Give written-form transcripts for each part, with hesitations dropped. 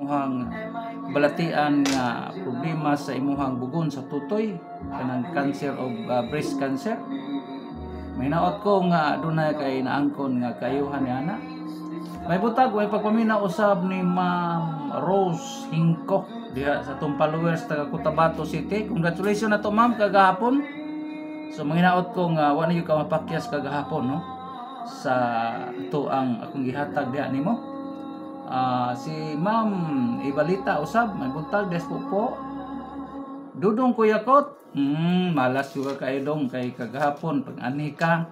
imuhang balatian nga problema sa imuhang bugon sa tutoy kanang cancer o breast cancer. May naot ko nga adunay kay naangkon nga kayuhan ni ana. May butag way pagpamina usab ni Ma'am Rose Hingko diha sa atong followers taga Cotabato City. Congratulations na to ma'am kagahapon. So manginaot ko nga wa na gyud ka mapakyas kagahapon no sa ito ang akong gihatag diha nimo. Si Ma'am Ibalita usab may buntag des po. Dudong Kuya Kot. Malas juga kayo dong kay kagahapon pag ani ka.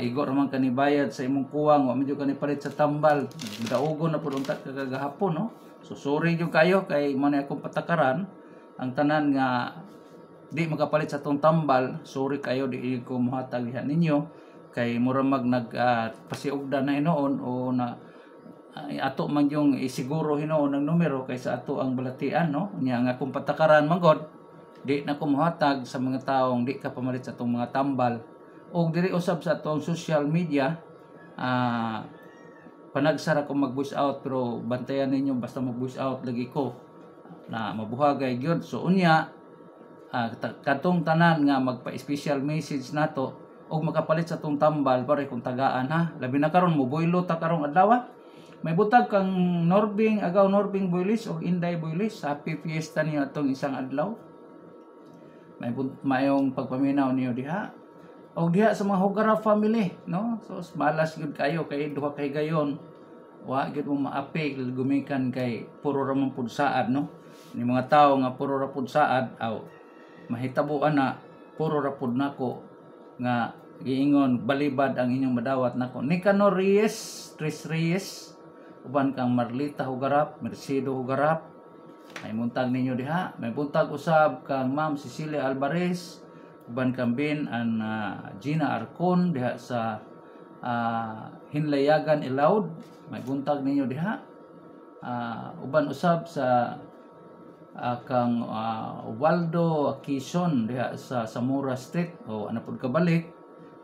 Igo raman kanibayad sa imong kuwang, wa medyo kanipalit sa tambal. Daugon na pud unta kagahapon no. So sorry jud kayo kay mo na akong patakaran ang tanan nga di makapalit sa tong tambal. Sorry kayo di ko mohatag diha ninyo kay mura mag pasiugda na hinoon o na ato man yung isiguro hinoon ang numero kaysa ato ang balatian no. Nya nga akong patakaran manggod di na ko mohatag sa mga taong di ka pamalit sa tong mga tambal. O diri usab sa atong social media panagsara ko mag voice out pero bantayan ninyo basta mag voice out lagi ko na mabuhagay gyud. So unya katong tanan nga magpa-special message nato og makapalit sa tong tambal pare kung tagaan ha. Labi na karon mo boylo ta karong adlaw. May butag kang Norbing agaw Norbing Boylis o Inday Boylis. Happy fiesta niyo atong isang adlaw. Mayong pagpaminaw niyo diha. O diha sa mga Hugara family, no? So malas gyud kayo kay duha kay gayon. Wa gyud mo maapig gumikan kay puro ra man pud saad, no? Ni mga tawo nga puro ra pud saad, mahitabuan na puro ra pud nako nga giingon balibad ang inyong madawat nako. Nicanor Reyes, Tris Reyes, uban kang Marlita Hugarap, Mercedo Hugarap. May muntag ninyo diha. May buntag usab kang Ma'am Cecilia Alvarez, uban kang Bin and Gina Arcon diha sa Hinlayagan Ilaud. May buntag ninyo diha. Uban usab sa kang Waldo Quezon diha sa Samora Street o ana pud kabalik.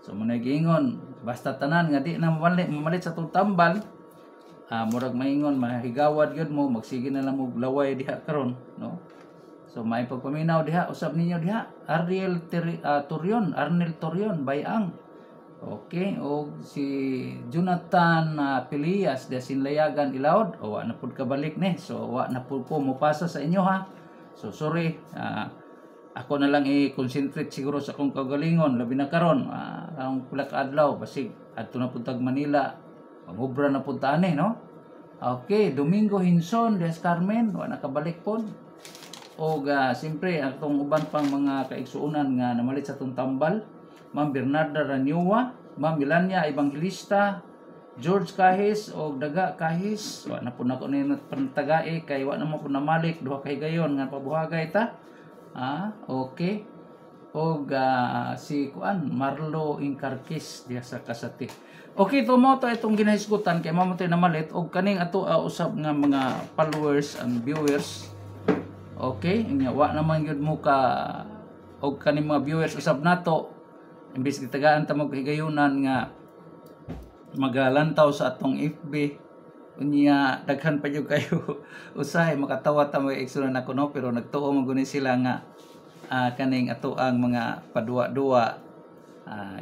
So manay giingon basta tanan nga di na mamalit sa tong tambal. Murag maingon mahigawad gyud mo magsige na lang mo laway diha karon no. So may pagpaminaw diha usab ninyo diha Arnel Torion Bayang. Okay, o si Jonathan Pilias de Sinlayagan Ilaud o wa na pud kabalik ni. So wa na pud ko mopasa sa inyo ha. So sorry. Ako na lang i-concentrate siguro sa akong kagalingon labi na karon ang pula ka adlaw basig adto na pud tag Manila. Mangobra na pud tani no. Okay, Domingo Hinson Des Carmen wa nakabalik pod. O siyempre atong uban pang mga kaigsuonan nga namalit sa tong tambal. Ma'am Bernarda Ranyua, Ma'am Melania Evangelista, George Kahis o Daga Kahis. Wa na pud nako ni pantagae kay wa na mo pud namalik duha kay gayon nga pabuhagay ta. Okay. O si Marlo Incarquis diha sa Kasati. Okay, tumo to itong ginahisgutan kay mamotoy na malit og kaning ato usab nga mga followers and viewers. Okay, nya wa naman gyud mo ka og kaning mga viewers usab nato imbis gitagaan ta mo higayunan nga magalantaw sa atong FB unya daghan pa jud kayo usahay makatawa ta mo igsunan nako no pero nagtuo mo guni sila nga kaning ato ang mga padua-dua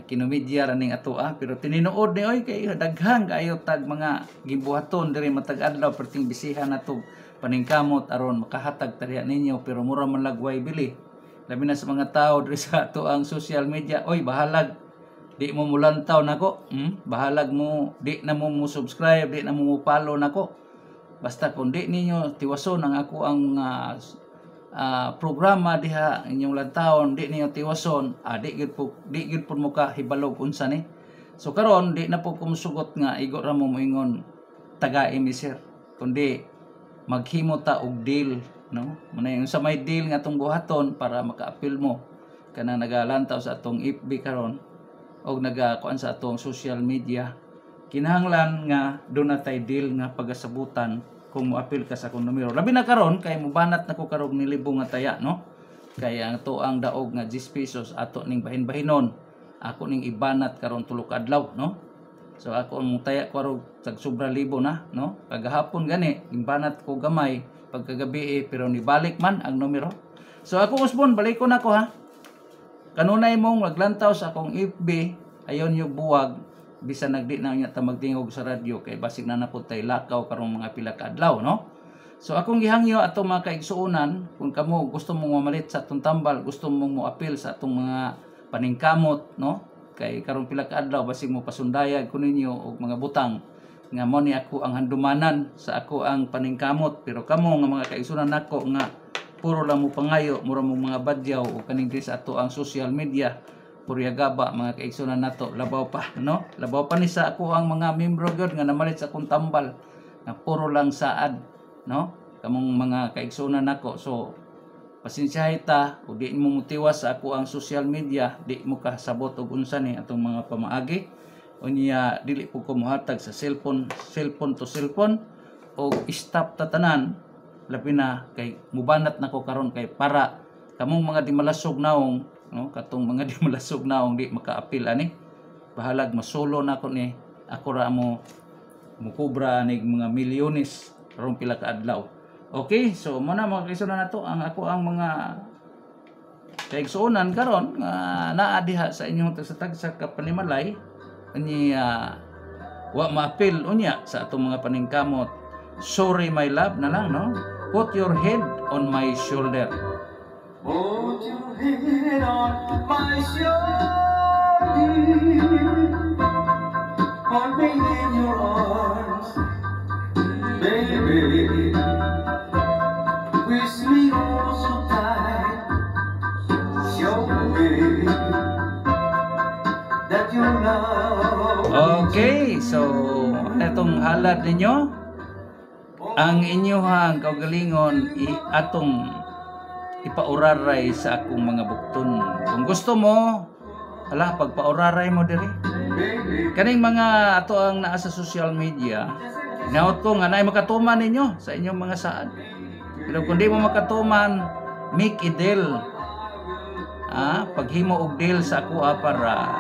kinumidya raning ato pero tininuod ni oy kay daghang kayo tag mga gibuhaton diri matag adlaw perting bisihan nato paningkamot aron makahatag tariha ninyo pero mura man lagway bili labi na sa mga tao diri sa ato ang social media. Oy bahalag di mo mulantaw nako bahalag mo di na mo subscribe di na mo follow nako basta kung di ninyo tiwason ang ako ang programa diha inyong lantawon di niyo tiwason di gid pud mo ka hibalog unsa ni. So karon di na po kumusugot nga igo ra mo moingon taga sir kundi maghimo ta og deal no manay unsa may deal nga atong buhaton para maka-appeal mo kanang nagalantaw sa atong FB karon og nagakuan sa atong social media. Kinahanglan nga do na tay deal nga pagasabutan kung mo-appeal ka sa akong numero. Labi na karon kay mubanat nako karog ni libo nga taya no. Kay ang tuang daog nga 10 pesos ato ning bahin-bahinon. Ako ning ibanat karon tulo ka adlaw no. So ako ang taya ko ro tag sobra libo na, no? Kagahapon gani imbanat ko gamay pagkagabi pero nibalik man ang numero. So ako usbon balik ko nako ha. Kanunay mong maglantaw sa akong FB ayon yung buwag bisan nagdi na nya ta magtingog sa radyo kay basig na napud tay lakaw karong mga pila ka adlaw, no? So akong gihangyo ato mga kaigsuonan kung kamo gusto mong mamalit sa atong tambal, gusto mong mo appeal sa atong mga paningkamot, no? Kay karong pila ka adlaw basig mo pasundayag ko ninyo og mga butang nga mo ni ako ang handumanan sa ako ang paningkamot pero kamo nga mga kaigsuonan nako nga puro lang mo pangayo mura mo mga badyaw o kaning sa ato ang social media puryagaba mga kaigsuonan nato labaw pa, no? Labaw pa ni sa ako ang mga membro gyud nga namalit sa akong tambal nga puro lang saad, no? Kamong mga kaigsuonan nako. So pasensyahay ta ug di mo mutiwas sa ako ang social media, di mo kasabot og unsa ni atong mga pamaagi. Unya dili po ko mohatag sa cellphone to cellphone og stop tatanan labi na kay mubanat nako karon kay para kamong mga di malasog naong, no? Katong mga di malasog naong di maka-appeal ani. Bahalag masulo nako ni ako ra mo mukubra nig mga milyones karon pila ka adlaw. Okay, so muna mga kaigsuonan nato ang ako ang mga kaigsuonan karon nga naa diha sa inyong tagsa ka panimalay ani wa ma-appeal unya sa atong mga paningkamot. Sorry my love na lang, no? Put your head on my shoulder. Put your head on my shoulder. Hold me in your arms, baby. Kiss me oh so tight. Show me that you love. Okay, so atong halad ninyo ang inyong kaugalingon atong ipauraray sa akong mga bukton. Kung gusto mo, ala pagpauraray mo diri. Kaning mga ato ang naa sa social media, naot ko nga naay makatuman ninyo sa inyong mga saad. Pero kung di mo makatuman, make a deal. Paghimo og deal sa ako para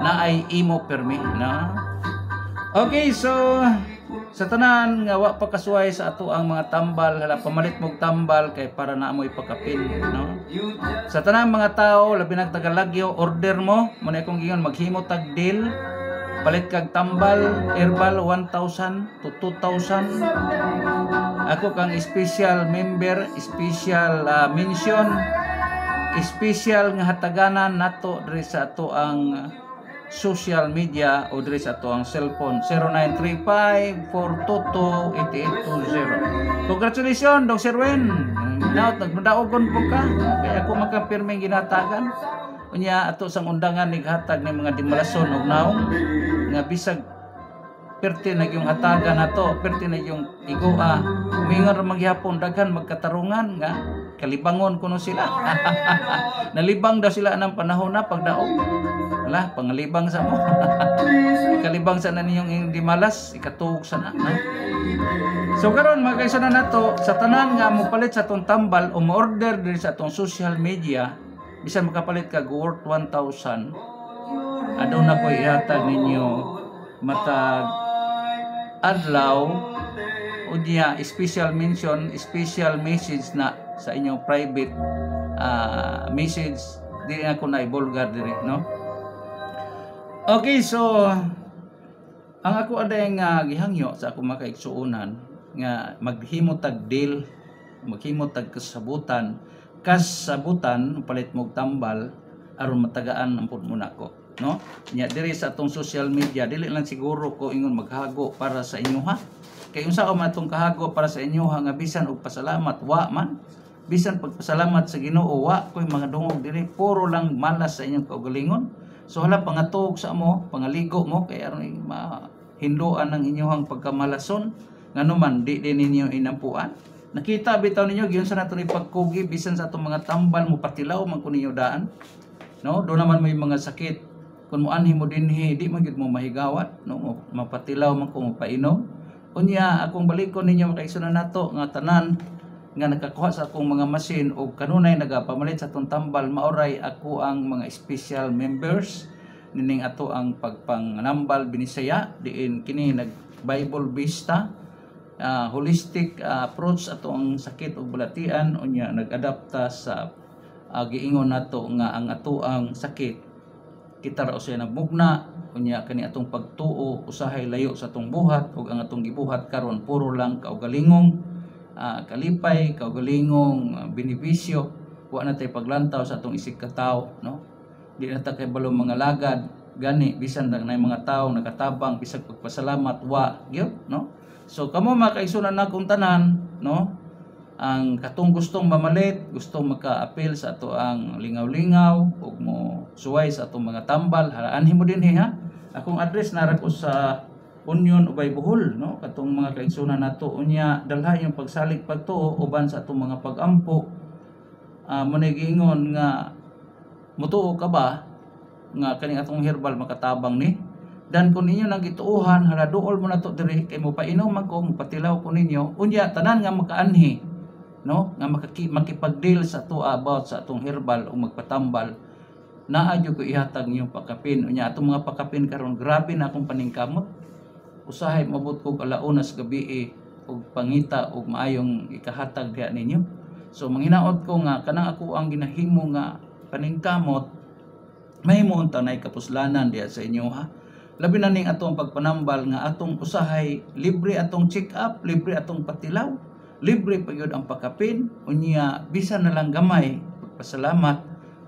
naay imo permi, na. Okay, so sa tanan nga wa pa kasuway sa ato ang mga tambal, hala pamalit mog tambal kay para na mo ipakapin, no? Sa tanan mga tao labi nag tagalagyo, order mo mo na akong gingon maghimo tag deal, palit kag tambal herbal 1,000 to 2,000. Ako kang special member, special mention, special nga hataganan nato diri sa ato ang social media o diri sa ato ang cellphone 0935-422-8820. Congratulations Dong Sirwen. Now nagmadaogon po ka kaya ako makapirmeng ginatagan unya ato sang undangan nighatag ni mga dimalason og naong nga bisag perti na yung hatagan nato, perti na yung igua. Mingon ra maghapon daghan magkatarungan nga kalibangon kuno sila. Nalibang daw sila ng panahon na pagdaog. Wala, pangalibang sa mo. Kalibang sa na ninyong di malas, ikatug sa na. No? So karon mga kaigsuonan nato, sa tanan nga mo palit sa atong tambal o mo-order diri sa atong social media, bisan makapalit ka worth 1,000. Adto na ko ihatag ninyo matag adlaw o diya special mention, special message na sa inyong private message dili na ko na ibulgar diri, no? Okay, so ang ako aday nga gihangyo sa akong mga kaigsuonan nga maghimo tag deal, maghimo tag kasabutan palit mog tambal aron matagaan ang pud mo nako, no? Nya diri sa atong social media dili lang siguro ko ingon maghago para sa inyo ha. Kay unsa man atong kahago para sa inyo ha nga bisan og pasalamat wa man. Bisan pagpasalamat sa Ginoo wa koy mga dungog diri puro lang malas sa inyong kaugalingon. So hala pangatog sa mo, pangaligo mo kay aron mahinduan ang inyong pagkamalason nganuman di din ninyo inampuan. Nakita bitaw ninyo giyon sa nato ni pagkugi bisan sa atong mga tambal mo patilaw man kun ninyo daan. No, do naman may mga sakit. Kung mo anhi mo dinhi di man gyud mo mahigawat, no, mapatilaw man ko mapainom. Unya akong balikon ninyo kaigsuonan nato nga tanan nga nakakuha sa akong mga machine o kanunay nagapamalit sa atong tambal maoray ako ang mga special members nining ato ang pagpangnambal binisaya diin kini nag Bible Vista holistic approach ato ang sakit ug balatian unya nag-adapta sa giingon nato nga ang ato ang sakit kita ra usay nabugna unya kani atong pagtuo usahay layo sa atong buhat ug ang atong gibuhat karon puro lang kaugalingong kalipay kaugalingong benepisyo wa na tay paglantaw sa atong isig ka tawo no di na ta kay balo mga lagad gani bisan lang na mga tawo nakatabang bisag pagpasalamat wa gyud no. So kamo makaigsunan na kung tanan no ang katong gustong mamalit gustong maka-appeal sa ato ang lingaw-lingaw ug mo suway sa atong mga tambal anhi mo dinhi ha akong address nara ko sa Union Ubay Bohol no katong mga kaigsunan nato unya dalha yung pagsalig pagtuo uban sa atong mga pag-ampo mo giingon nga mutuo ka ba nga kaning atong herbal makatabang ni dan kung ninyo nang gituuhan hala duol mo na to diri kay mo painom man ko patilaw ko ninyo unya tanan nga makaanhi no nga makipag-deal sa to about sa atong herbal o magpatambal naa jud ko ihatag niyo pakapin unya atong mga pakapin karon grabe na akong paningkamot usahay mabot kog alauna sa gabi og pangita og maayong ikahatag diha ninyo so manghinaot ko nga kanang ako ang ginahimo nga paningkamot mahimo unta nay kapuslanan diha sa inyo ha labi na ning atong pagpanambal nga atong usahay libre atong check up libre atong patilaw libre pa gyud ang pakapin unya bisan na lang gamay pagpasalamat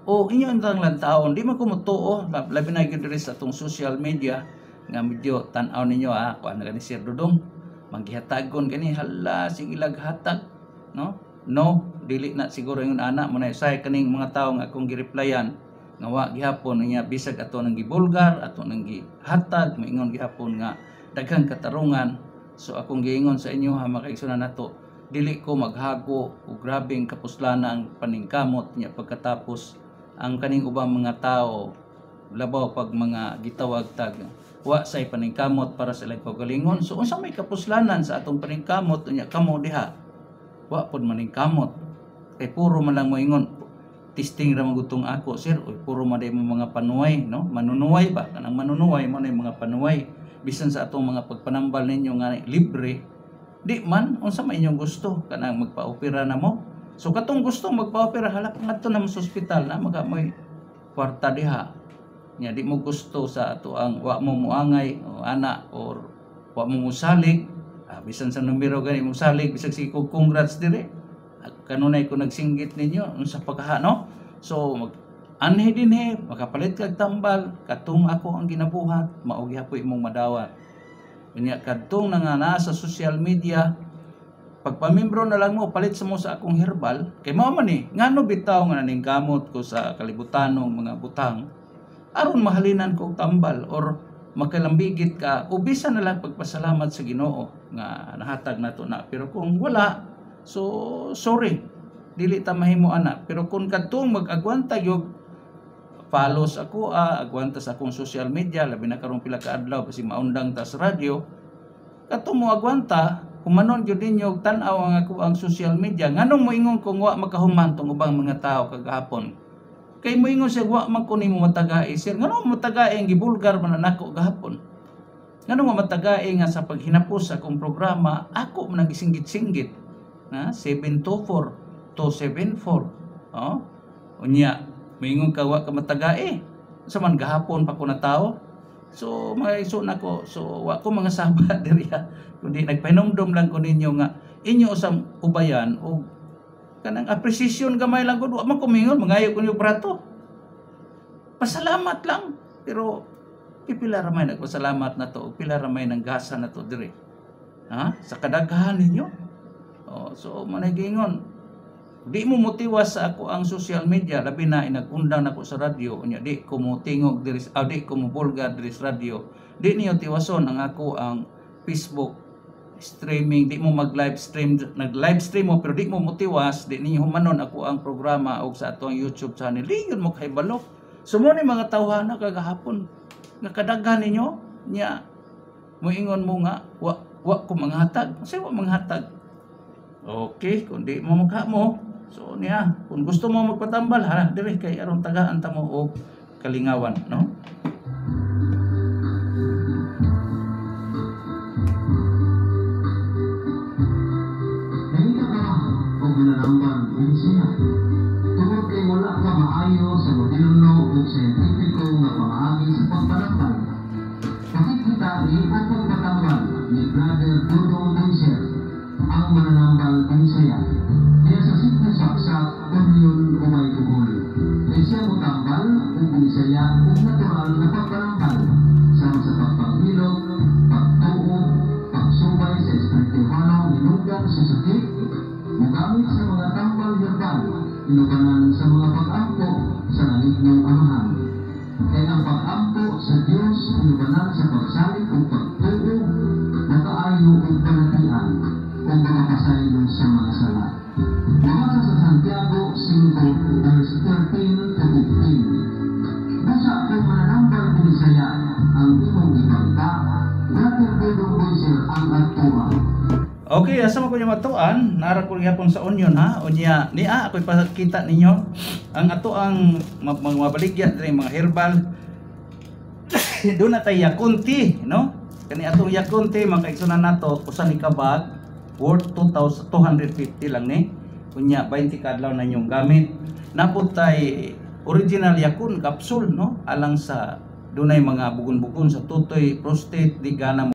o inyo ang lantawon di man ko mutuo labi na gyud diri sa atong social media nga medyo tan-aw ninyo kuan na gani Sir Dudong manggihatagon kani hala sige laghatag no dili na siguro yung ana mo na say kaning mga tawo nga akong gi-replyan nga wa gihapon niya bisag ato nang gibulgar ato nang gihatag moingon gihapon nga daghang katarungan so akong giingon sa inyo ha makaigsunan nato dili ko maghago og grabeng kapuslanan paningkamot niya pagkatapos ang kaning ubang mga tao labaw pag mga gitawag tag wa say paningkamot para sa ilang kaugalingon so unsa may kapuslanan sa atong paningkamot unya kamo diha wa pod maningkamot kay puro man lang moingon testing ra magutong ako sir oy puro man mo mga panuway no manunuway ba kanang manunuway mo na mga panuway bisan sa atong mga pagpanambal ninyo nga libre di man unsa may inyong gusto kanang magpa-opera na mo so katong gusto magpa-opera hala ngadto na mo sa ospital na magamoy kwarta diha nya di mo gusto sa ato ang wa mo muangay o ana or wa mo musalig bisan sa numero gani mo salig bisag si congrats dire kanunay ko nagsinggit ninyo unsa pagkaha no so anhi dinhi makapalit kag tambal katong ako ang ginabuhat mao gyapon imong madawat unya kadtong nga nasa social media pagpamimbro na lang mo palit sa mo sa akong herbal kay mao man ni ngano bitaw nga naningkamot ko sa kalibutanong mga butang aron mahalinan ko tambal or makalambigit ka o bisan na lang pagpasalamat sa Ginoo nga nahatag nato na pero kung wala so sorry dili ta mahimo ana pero kung kadtong mag-agwanta gyud follows ako agwanta sa akong social media labi na karong pila ka adlaw kasi maundang ta sa radyo kadtong mo agwanta kumanon gyud ninyo tan-aw ang ako ang social media nganong moingon kung wa makahuman tong ubang mga tawo kagahapon kay moingon siya wa man ko nimo matagae sir nganong matagae ang gibulgar man nako gahapon nganong matagae nga sa paghinapos sa akong programa ako man nagisinggit-singgit 724-274 unya moingon ka wa ka matagae sa man gahapon pa ko na tao so mga iso nako so wa ko mga sabat diri kundi nagpahinomdom lang ko ninyo nga inyo usang ubayan o kanang appreciation gamay lang gud wa man ko mingon mangayo ko niyo brato pasalamat lang pero pipila ra may nagpasalamat na to pila ra may nanggasa na to diri sa kadaghan ninyo so managingon di mo motiwas sa ako ang social media labi na inagundang nako sa radyo unya di ko mo tingog diri di ko mo bulgar diri sa radyo di niyo tiwason ang ako ang Facebook streaming di mo mag-live stream nag-live stream mo pero di mo motiwas di niyo humanon ako ang programa og sa atong YouTube channel di yun mo kay balo sumo ni mga tawhana kagahapon nga kadaghan ninyo nya moingon mo nga wa ko manghatag kasi wa manghatag okay kung di mo mukha mo so niya kung gusto mo magpatambal diri kay aron tagaan ta mo og kalingawan no mananambal din siya. Tungod kay wala ka maayo sa moderno o scientifico nga pamaagi sa pagpanambal. Makikita ni ang pagpatambal ni Brother Dudong Bunser ang mananambal din siya. Kaya sa simple saksak, union o may bugol. Kaya siya mo tambal o binisaya o natural na pagpanambal sama sa pagpangilot, pagtuog, pagsubay sa espirituhanong inugan sa sakit, magamit sa mga tambal herbal, inuganan sa mga pag-ampo sa nalignong amahan. Kaya ang pag-ampo sa Diyos, inuganan sa pagsalit o pagtuog, nakaayo o panatian, o makapasaylo sa mga sala. Mabasa sa Santiago 5, verse 13 to 15. Basa kung mananambal binisaya ang imong ibangka, Brother Dudong Bunser ang atua. Okay, asa mo ko yung matuan, nara ko gyapon sa onion ha. Unya niya ako ipakita ninyo ang ato ang mabaligyan diri mga herbal. Doon na tayo yakunti, no? Kani atong yakunti makaigsunan nato usa ni kabag worth 2,250 lang ni. Unya 20 kadlaw na yung gamit. Napod tay original yakun capsule, no? Alang sa dunay mga bugon-bugon sa tutoy, prostate, di gana